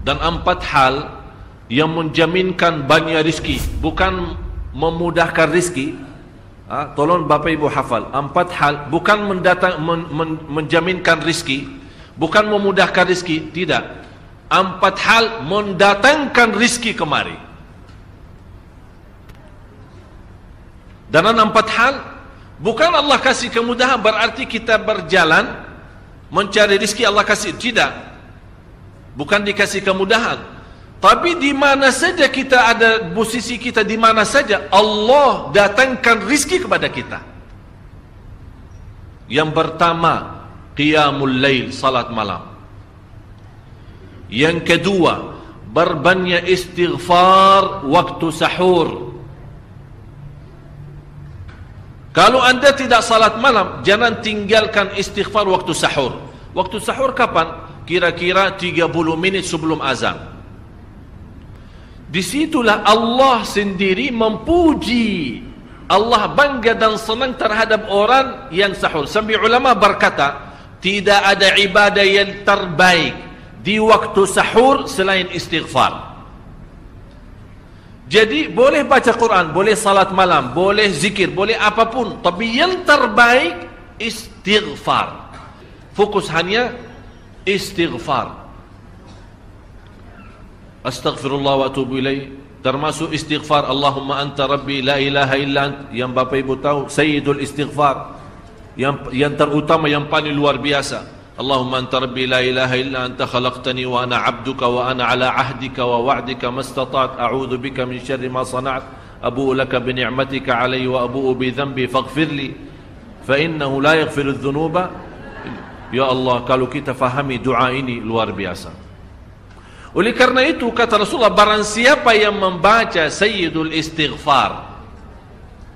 dan 4 hal yang menjaminkan banyak rizki, bukan memudahkan rizki. Tolong Bapak Ibu hafal, 4 hal bukan menjaminkan rizki, bukan memudahkan rizki, tidak. 4 hal mendatangkan rizki kemari. Dan 4 hal bukan Allah kasih kemudahan berarti kita berjalan mencari rizki Allah kasih, tidak. Bukan dikasih kemudahan. Tapi di mana saja kita ada, posisi kita di mana saja, Allah datangkan rizki kepada kita. Yang pertama, qiyamul lail, salat malam. Yang kedua, berbanyak istighfar waktu sahur. Kalau anda tidak salat malam, jangan tinggalkan istighfar waktu sahur. Waktu sahur kapan? Kira-kira 30 menit sebelum azan. Disitulah Allah sendiri memuji, Allah bangga dan senang terhadap orang yang sahur. Sampai ulama berkata, tidak ada ibadah yang terbaik di waktu sahur selain istighfar. Jadi boleh baca Quran, boleh salat malam, boleh zikir, boleh apapun, tapi yang terbaik istighfar. Fokus hanya istighfar. Astaghfirullah wa atubu ilaih, termasuk istighfar Allahumma anta rabbi la ilaha illa ant, yang Bapak Ibu tahu sayyidul istighfar, yang terutama, yang paling luar biasa. Allahumma anta rabbi la ilaha illa anta khalaqtani wa ana abduka wa ana ala ahdika wa wa'dika mastata'at a'udzu bika min syarri ma sana'at abu'u laka bi ni'matika alayya wa abu'u bi dhanbi faghfirli fa innahu la yaghfiru adh-dhunuba. Ya Allah, kalau kita fahami doa ini luar biasa. Oleh karena itu kata Rasulullah, barang siapa yang membaca sayyidul istighfar,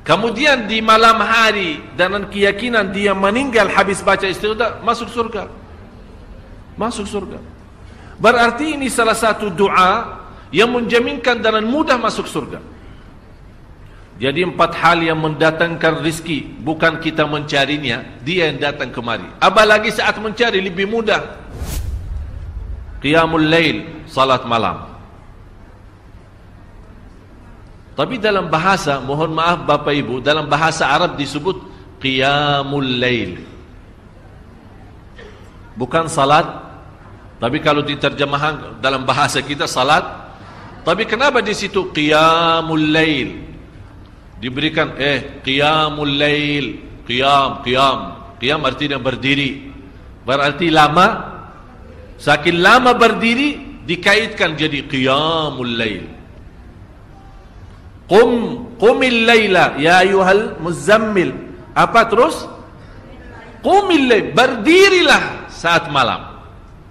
kemudian di malam hari dengan keyakinan dia meninggal habis baca istighfar, masuk surga. Masuk surga. Berarti ini salah satu doa yang menjaminkan dengan mudah masuk surga. Jadi 4 hal yang mendatangkan rizki, bukan kita mencarinya, dia yang datang kemari. Apalagi saat mencari lebih mudah. Qiyamul lail, salat malam. Tapi dalam bahasa, mohon maaf Bapak Ibu, dalam bahasa Arab disebut qiyamul lail, bukan salat. Tapi kalau diterjemahkan dalam bahasa kita salat. Tapi kenapa di situ qiyamul lail? Diberikan qiyamul lail, qiyam artinya berdiri. Berarti lama. Saking lama berdiri dikaitkan jadi qiyamul lail. Qumil laila ya ayyuhal muzammil. Apa terus? Qumil lail, berdirilah saat malam.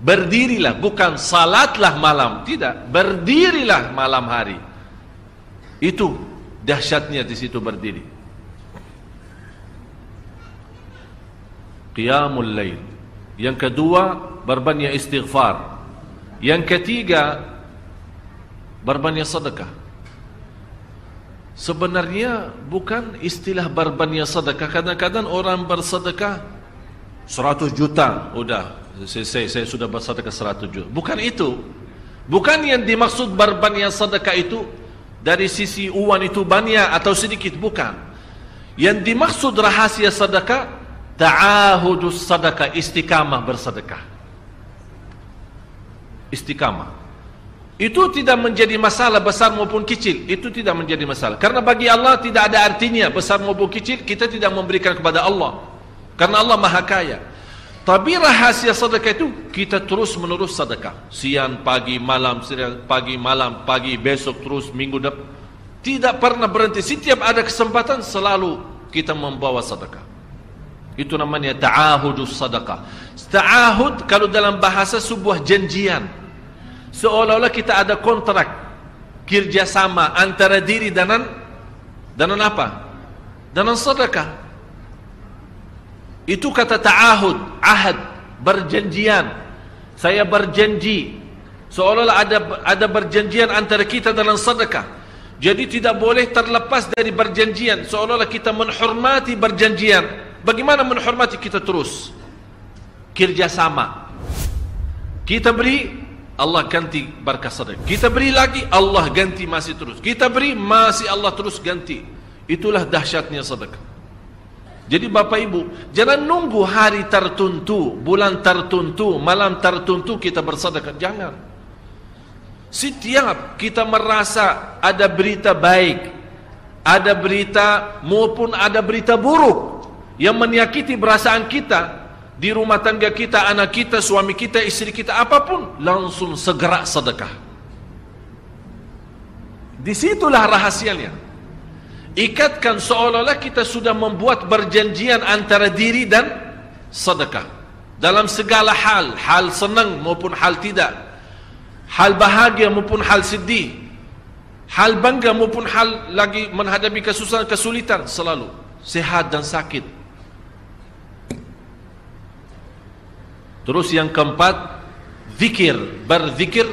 Berdirilah, bukan salatlah malam, tidak, berdirilah malam hari. Itu dahsyatnya di situ berdiri. Qiyamul lail. Yang kedua, berbanyak istighfar. Yang ketiga, berbanyak sedekah. Sebenarnya bukan istilah berbanyak sedekah. Kadang-kadang orang bersedekah 100 juta, udah saya sudah bersedekah 100 juta. Bukan itu. Bukan yang dimaksud berbanyak sedekah itu dari sisi uang itu banyak atau sedikit, bukan. Yang dimaksud rahasia sedekah, ta'ahudus sedekah, istiqamah bersedekah. Istiqamah. Itu tidak menjadi masalah besar maupun kecil. Itu tidak menjadi masalah. Karena bagi Allah tidak ada artinya besar maupun kecil. Kita tidak memberikan kepada Allah. Karena Allah Maha Kaya. Tapi rahasia sedekah itu kita terus menerus sedekah. Siang, pagi, malam, pagi, besok terus, minggu depan. Tidak pernah berhenti. Setiap ada kesempatan selalu kita membawa sedekah. Itu namanya ta'ahudus sedekah. Ta'ahud kalau dalam bahasa sebuah janjian. Seolah-olah kita ada kontrak kerjasama antara diri dengan apa? Dengan sedekah. Itu kata ta'ahud, ahad, berjanjian. Saya berjanji. Seolah-olah ada berjanjian antara kita dengan sedekah. Jadi tidak boleh terlepas dari berjanjian. Seolah-olah kita menghormati berjanjian. Bagaimana menghormati? Kita terus kerjasama. Kita beri, Allah ganti berkah sedekah. Kita beri lagi, Allah ganti masih terus. Kita beri, masih Allah terus ganti. Itulah dahsyatnya sedekah. Jadi Bapak Ibu, jangan nunggu hari tertentu, bulan tertentu, malam tertentu kita bersedekah. Jangan. Setiap kita merasa ada berita baik, ada berita maupun ada berita buruk yang menyakiti perasaan kita, di rumah tangga kita, anak kita, suami kita, istri kita, apapun, langsung segera sedekah. Disitulah rahasianya. Ikatkan seolah-olah kita sudah membuat perjanjian antara diri dan sedekah. Dalam segala hal, hal senang maupun hal tidak, hal bahagia maupun hal sedih, hal bangga maupun hal lagi menghadapi kesusahan, kesulitan, selalu sehat dan sakit. Terus yang keempat, zikir, berzikir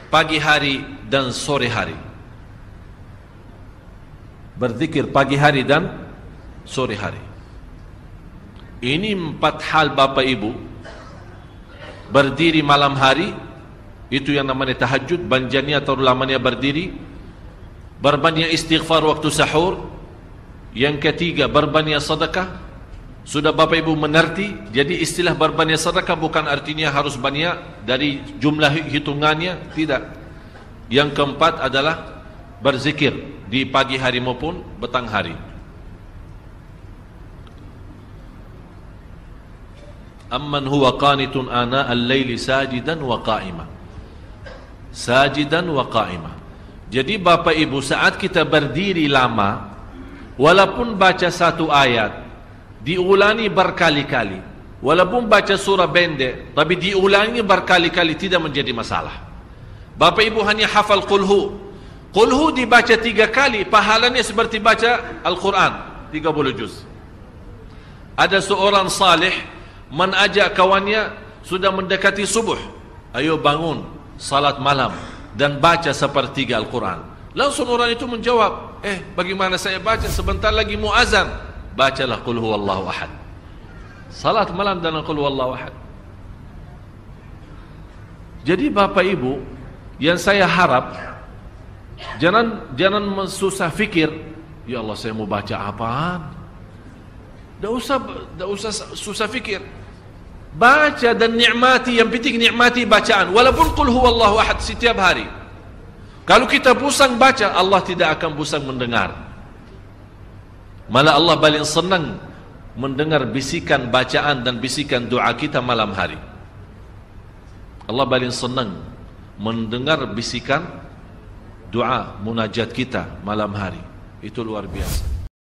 pagi hari dan sore hari. Berzikir pagi hari dan sore hari. Ini 4 hal Bapak Ibu. Berdiri malam hari, itu yang namanya tahajud, banjanya atau lamanya berdiri. Berbanyak istighfar waktu sahur. Yang ketiga, berbanyak sedekah. Sudah Bapak Ibu mengerti? Jadi istilah berbanyak sedekah bukan artinya harus banyak dari jumlah hitungannya, tidak. Yang keempat adalah berzikir di pagi hari maupun petang hari. Amman huwa qanitun ana al-laili sajidan wa qa'ima. Sajidan wa qa'ima. Jadi Bapak Ibu, saat kita berdiri lama, walaupun baca satu ayat, diulangi berkali-kali, walaupun baca surah pendek, tapi diulangi berkali-kali, tidak menjadi masalah. Bapak Ibu hanya hafal qulhu. Qulhu dibaca 3 kali, pahalanya seperti baca Al-Quran 30 juz. Ada seorang salih mengajak kawannya, sudah mendekati subuh, ayo bangun salat malam dan baca sepertiga Al-Quran. Langsung orang itu menjawab, bagaimana saya baca, sebentar lagi muazan. Bacalah qul huwallahu ahad. Salat malam dan qul huwallahu ahad. Jadi Bapak Ibu, yang saya harap, Jangan susah fikir, ya Allah saya mau baca apaan. Tak usah susah fikir. Baca dan nikmati, yang penting nikmati bacaan. Walaupun qul huwallahu ahad setiap hari. Kalau kita pusing baca, Allah tidak akan pusing mendengar. Malah Allah paling senang mendengar bisikan bacaan dan bisikan doa kita malam hari. Allah paling senang mendengar bisikan doa munajat kita malam hari. Itu luar biasa.